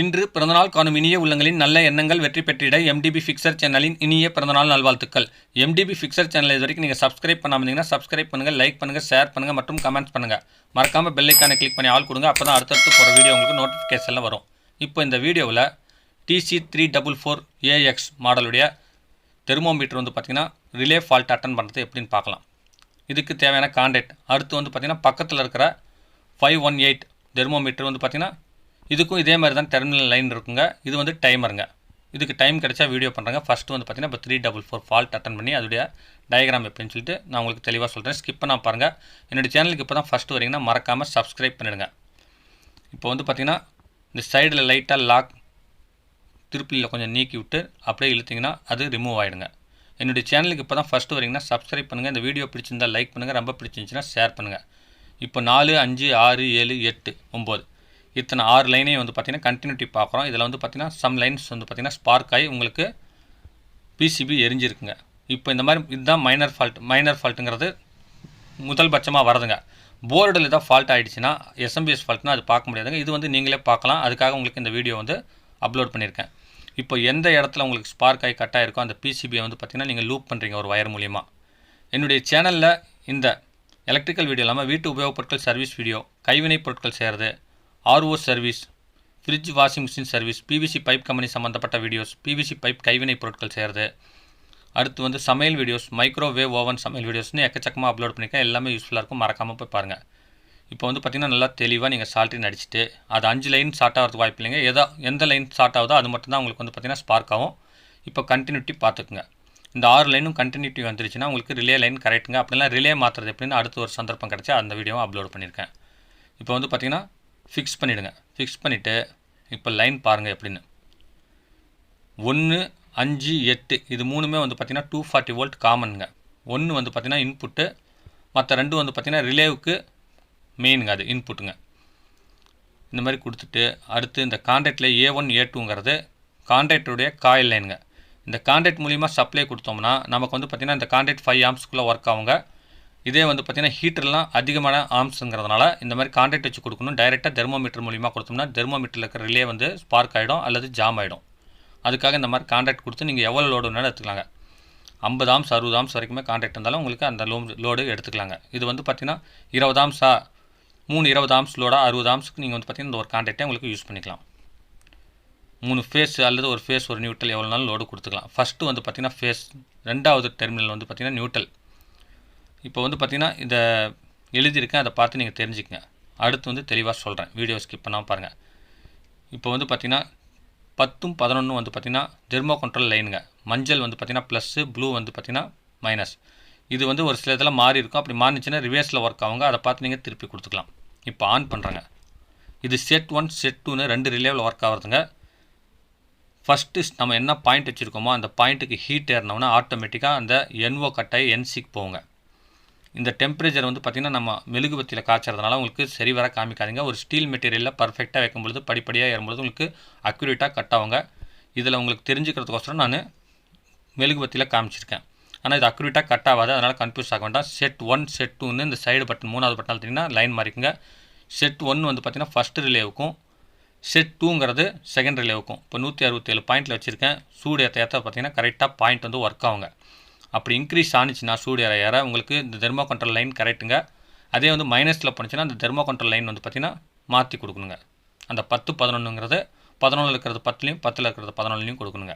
இன்று பிறந்தநாள் காணும் இனிய உள்ளங்களின் நல்ல எண்ணங்கள் வெற்றி பெற்றிட MDBfixer சேனலின் இனிய பிறந்தநாள் நல்வாழ்த்துக்கள். MDBfixer சேனலை இது வரைக்கும் நீங்கள் சப்ஸ்கிரைப் பண்ணாமல் இருந்தீங்கன்னா சப்ஸ்கிரைப் பண்ணுங்கள், லைக் பண்ணுங்கள், ஷேர் பண்ணுங்கள் மற்றும் கமெண்ட்ஸ் பண்ணுங்கள். மறக்காமல் பெல் ஐக்கானை கிளிக் பண்ணி ஆல் கொடுங்க. அப்போ தான் அடுத்தடுத்து போகிற வீடியோ உங்களுக்கு நோட்டிஃபிகேஷனில் வரும். இப்போ இந்த வீடியோவில் TC344AX மாடலுடைய தெர்மோமீட்டர் வந்து பார்த்திங்கன்னா ரிலே ஃபால்ட் அட்டன் பண்ணுறது எப்படின்னு பார்க்கலாம். இதுக்கு தேவையான கான்டாக்ட் அடுத்து வந்து பார்த்திங்கன்னா பக்கத்தில் இருக்கிற 518 தெர்மோமீட்டர் வந்து பார்த்திங்கன்னா இதுக்கும் இதே மாதிரி தான் டெர்மினல் லைன் இருக்குங்க. இது வந்து டைமருங்க. இதுக்கு டைம் கிடைச்சா வீடியோ பண்ணுறாங்க. ஃபஸ்ட்டு வந்து பார்த்திங்கன்னா இப்போ 344 ஃபால்ட் அட்டன் பண்ணி அதோடைய டயக்ராம் எப்படின்னு சொல்லிட்டு நான் உங்களுக்கு தெளிவாக சொல்கிறேன். ஸ்கிப் பண்ணால் பாருங்கள். என்னுடைய சேனலுக்கு இப்போ தான் ஃபஸ்ட்டு வரீங்கன்னா மறக்காமல் சப்ஸ்கிரைப் பண்ணிடுங்க. இப்போ வந்து பார்த்திங்கன்னா இந்த சைடில் லைட்டாக லாக் திருப்பியில் கொஞ்சம் நீக்கி விட்டு அப்படியே இழுத்திங்கன்னா அது ரிமூவ் ஆகிடுங்க. என்னுடைய சேனலுக்கு இப்போ தான் ஃபஸ்ட்டு வரீங்கன்னா சப்ஸ்கிரைப் பண்ணுங்கள். இந்த வீடியோ பிடிச்சிருந்தால் லைக் பண்ணுங்கள், ரொம்ப பிடிச்சிருந்துச்சின்னா ஷேர் பண்ணுங்கள். இப்போ 4, 5, 6, 7, 8, 9 இத்தனை 6 லைனையும் வந்து பார்த்திங்கன்னா கண்டினியூட்டி பார்க்குறோம். இதில் வந்து பார்த்திங்கன்னா சம் லைன்ஸ் வந்து பார்த்திங்கன்னா ஸ்பார்க் ஆகி உங்களுக்கு பிசிபி எரிஞ்சிருக்குங்க. இப்போ இந்த மாதிரி இதுதான் மைனர் ஃபால்ட்டுங்கிறது முதல் பட்சமாக வருதுங்க. போர்டில் ஏதாவது ஃபால்ட் ஆகிடுச்சுன்னா எஸ்எம்பிஎஸ் ஃபால்ட்னா அது பார்க்க முடியாதுங்க. இது வந்து நீங்களே பார்க்கலாம். அதுக்காக உங்களுக்கு இந்த வீடியோ வந்து அப்லோட் பண்ணியிருக்கேன். இப்போ எந்த இடத்துல உங்களுக்கு ஸ்பார்க் ஆகி கட் ஆகிருக்கோ அந்த பிசிபியை வந்து பார்த்திங்கன்னா நீங்கள் லூப் பண்ணுறீங்க ஒரு வயர் மூலிமா. என்னுடைய சேனலில் இந்த எலக்ட்ரிக்கல் வீடியோ இல்லாமல் வீட்டு உபயோகப் பொருட்கள் சர்வீஸ் வீடியோ, கைவினைப் பொருட்கள் செய்கிறது, RO service, fridge, washing machine service, PVC pipe company சம்மந்தப்பட்ட வீடியோஸ், PVC பைப் கைவினை பொருட்கள் செய்கிறது, அடுத்து வந்து சமையல் வீடியோஸ், மைக்ரோவேவ் ஓவன் சமையல் வீடியோஸ்னு எக்கச்சக்கமாக அப்லோட் பண்ணியிருக்கேன். எல்லாமே யூஸ்ஃபுல்லாக இருக்கும். மறக்காமல் போய் பாருங்கள். இப்போ வந்து பார்த்திங்கன்னா நல்லா தெளிவாக நீங்கள் சால்ட்ரின் அடிச்சுட்டு அது 5 லைன் ஷார்ட் ஆகிறதுக்கு வாய்ப்பு இல்லைங்க. எந்த லைன் ஷார்ட் ஆகுதோ அது மட்டும் தான் உங்களுக்கு வந்து பார்த்திங்கன்னா ஸ்பார்க் ஆகும். இப்போ கண்டினியூட்டி பார்த்துக்குங்க. இந்த 6 லைனும் கண்டினியூட்டி வந்துருச்சுன்னா உங்களுக்கு ரிலே லைன் கரெக்டுங்க. அப்படிலாம் ரிலே மாற்றுறது எப்படின்னு அடுத்து ஒரு சந்தர்ப்பம் கிடச்சா அந்த வீடியோவை அப்லோட் பண்ணியிருக்கேன். இப்போ வந்து பார்த்திங்கன்னா ஃபிக்ஸ் பண்ணிவிடுங்க. ஃபிக்ஸ் பண்ணிவிட்டு இப்போ லைன் பாருங்கள் எப்படின்னு. 1, 5, 8 இது மூணுமே வந்து பார்த்திங்கன்னா 240 வோல்ட் காமனுங்க. 1 வந்து பார்த்திங்கன்னா இன்புட்டு, மற்ற 2 வந்து பார்த்திங்கன்னா ரிலேவுக்கு மெயினுங்க, அது இன்புட்டுங்க. இந்த மாதிரி கொடுத்துட்டு அடுத்து இந்த கான்டாக்டில் A1 A2ங்கிறது கான்டாக்டுடைய காயில் லைனுங்க. இந்த கான்டாக்ட் மூலிமா சப்ளை கொடுத்தோம்னா நமக்கு வந்து பார்த்திங்கன்னா இந்த கான்டாக்ட் 5 ஆம்ஸ்க்குள்ளே ஒர்க் ஆகுங்க. இதே வந்து பார்த்திங்கன்னா ஹீட்டர்லாம் அதிகமான ஆம்ஸுங்கிறதுனால இந்த மாதிரி கான்டாக்ட் வச்சு கொடுக்கணும். டைரெக்டாக தெர்மோமீட்டர் மூலிமா கொடுத்தோம்னா தெர்மோமீட்டரில் இருக்கிற ரிலே வந்து ஸ்பார்க் ஆகிடும் அல்லது ஜாம் ஆகிடும். அதுக்காக இந்த மாதிரி கான்டாக்ட் கொடுத்து நீங்கள் எவ்வளோ லோடு வேணாலும் எடுத்துக்கலாங்க. 50 ஆம்ஸ் 60 ஆம்ஸ் வரைக்குமே கான்டாக்ட் இருந்தாலும் உங்களுக்கு அந்த லோடு எடுத்துக்கலாங்க. இது வந்து பார்த்திங்கன்னா 20 ஆம்ஸா 20 ஆம்ஸ் லோடா 60 ஆம்ஸுக்கு நீங்கள் வந்து பார்த்திங்கன்னா இந்த ஒரு கான்டாக்டே உங்களுக்கு யூஸ் பண்ணிக்கலாம். 3 ஃபேஸ் அல்லது ஒரு ஃபேஸ் ஒரு நியூட்ரல் எவ்வளோ நாளும் லோடு கொடுத்துக்கலாம். ஃபஸ்ட்டு வந்து பார்த்திங்கன்னா ஃபேஸ், ரெண்டாவது டெர்மினல் வந்து பார்த்திங்கன்னா நியூட்ரல். இப்போ வந்து பார்த்திங்கன்னா இதை எழுதியிருக்கேன், அதை பார்த்து நீங்கள் தெரிஞ்சுக்கங்க. அடுத்து வந்து தெளிவாக சொல்கிறேன், வீடியோ ஸ்கிப் பண்ணாமல் பாருங்கள். இப்போ வந்து பார்த்திங்கன்னா 10, 11 வந்து பார்த்திங்கன்னா தெர்மோகண்ட்ரோல் லைனுங்க. மஞ்சள் வந்து பார்த்திங்கன்னா ப்ளஸ்ஸு, ப்ளூ வந்து பார்த்திங்கன்னா மைனஸ். இது வந்து ஒரு சில இதில் மாறி இருக்கும். அப்படி மாறிச்சுன்னா ரிவர்ஸில் ஒர்க் ஆகுங்க. அதை பார்த்து நீங்கள் திருப்பி கொடுத்துக்கலாம். இப்போ ஆன் பண்ணுறாங்க. இது செட் 1 செட் 2ன்னு 2 ரிலேவில் ஒர்க் ஆகிறதுங்க. ஃபஸ்ட்டு நம்ம என்ன பாயிண்ட் வச்சுருக்கோமோ அந்த பாயிண்ட்டுக்கு ஹீட் ஏறினோம்னா ஆட்டோமேட்டிக்காக அந்த NO கட்டாயி NCக்கு போகுங்க. இந்த டெம்பரேச்சர் வந்து பார்த்திங்கன்னா நம்ம மெழுகுபத்தியில் காய்ச்சறதுனால உங்களுக்கு சரி வர காமிக்காதீங்க. ஒரு ஸ்டீல் மெட்டீரியலில் பர்ஃபெக்டாக வைக்கும்பொழுது படிப்படியாக ஏறும்பொழுது உங்களுக்கு அக்யூரேட்டாக கட் ஆகுங்க. இதில் உங்களுக்கு தெரிஞ்சுக்கிறதுக்கோசரம் நான் மெழுகுபத்தியில் காமிச்சிருக்கேன். ஆனால் இது அக்யூரேட்டாக கட் ஆகாது, அதனால் கன்ஃபியூஸ் ஆக வேண்டாம். செட் 1 செட் 2ன்னு இந்த சைடு பட்டன் 3வது பட்டன் அழுத்திங்கன்னா லைன் மாறிக்குங்க. செட் 1 வந்து பார்த்திங்கன்னா ஃபஸ்ட்டு ரிலேவுக்கும், செட் 2ங்கிறது செகண்ட் ரிலேவுக்கும். இப்போ 167 பாயிண்டில் வச்சுருக்கேன். சூடு ஏற்ற பார்த்திங்கன்னா கரெக்டாக பாயிண்ட் வந்து ஒர்க் ஆகுங்க. அப்படி இன்க்ரீஸ் ஆனிச்சுன்னா சூடு ஏற உங்களுக்கு இந்த தெர்மோகண்ட்ரோல் லைன் கரெக்டுங்க. அதே வந்து மைனஸில் போணுச்சுன்னா அந்த தெர்மோகண்ட்ரோல் லைன் வந்து பார்த்திங்கன்னா மாற்றி கொடுக்கணுங்க. அந்த 10, 11ங்கிறது 11ல் இருக்கிறது 10லையும் 10ல் இருக்கிறது 11லையும் கொடுக்கணுங்க.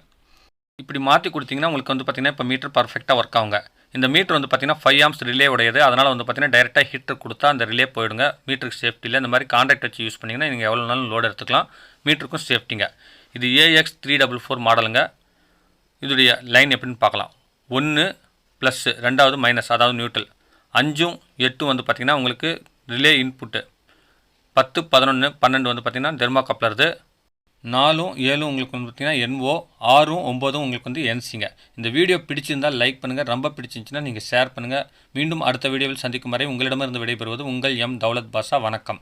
இப்படி மாற்றி கொடுத்தீங்கன்னா உங்களுக்கு வந்து பார்த்திங்கன்னா இப்போ மீட்டர் பர்ஃபெக்டாக ஒர்க் ஆகுங்க. இந்த மீட்டர் வந்து பார்த்திங்கன்னா 5 ஆம்ஸ் ரிலே உடையது. அதனால் வந்து பார்த்திங்கன்னா டைரெக்டாக ஹீட்டர் கொடுத்தா அந்த ரிலே போயிடுங்க. மீட்டருக்கு சேஃப்டியில் இந்த மாதிரி கான்டாக்ட் வச்சு யூஸ் பண்ணிங்கன்னா நீங்கள் எவ்வளோ நாளும் லோடு எடுத்துக்கலாம். மீட்டருக்கும் சேஃப்டிங்க. இது AX 344 மாடலுங்க. இதோடைய லைன் எப்படின்னு பார்க்கலாம். 1 ப்ளஸ்ஸு, ரெண்டாவது மைனஸ், அதாவது நியூட்ரல். 5, 8 வந்து பார்த்திங்கன்னா உங்களுக்கு ரிலே இன்புட்டு. 10, 11, 12 வந்து பார்த்திங்கன்னா தெர்மோகப்ளருது. 4, 7 உங்களுக்கு வந்து பார்த்திங்கன்னா NO, 6, 9 உங்களுக்கு வந்து NCங்க. இந்த வீடியோ பிடிச்சிருந்தால் லைக் பண்ணுங்கள், ரொம்ப பிடிச்சிருந்துச்சுன்னா நீங்கள் ஷேர் பண்ணுங்கள். மீண்டும் அடுத்த வீடியோவில் சந்திக்கும் வரை உங்களிடமிருந்து விடைபெறுவது உங்கள் M. தௌலத் பாஷா. வணக்கம்.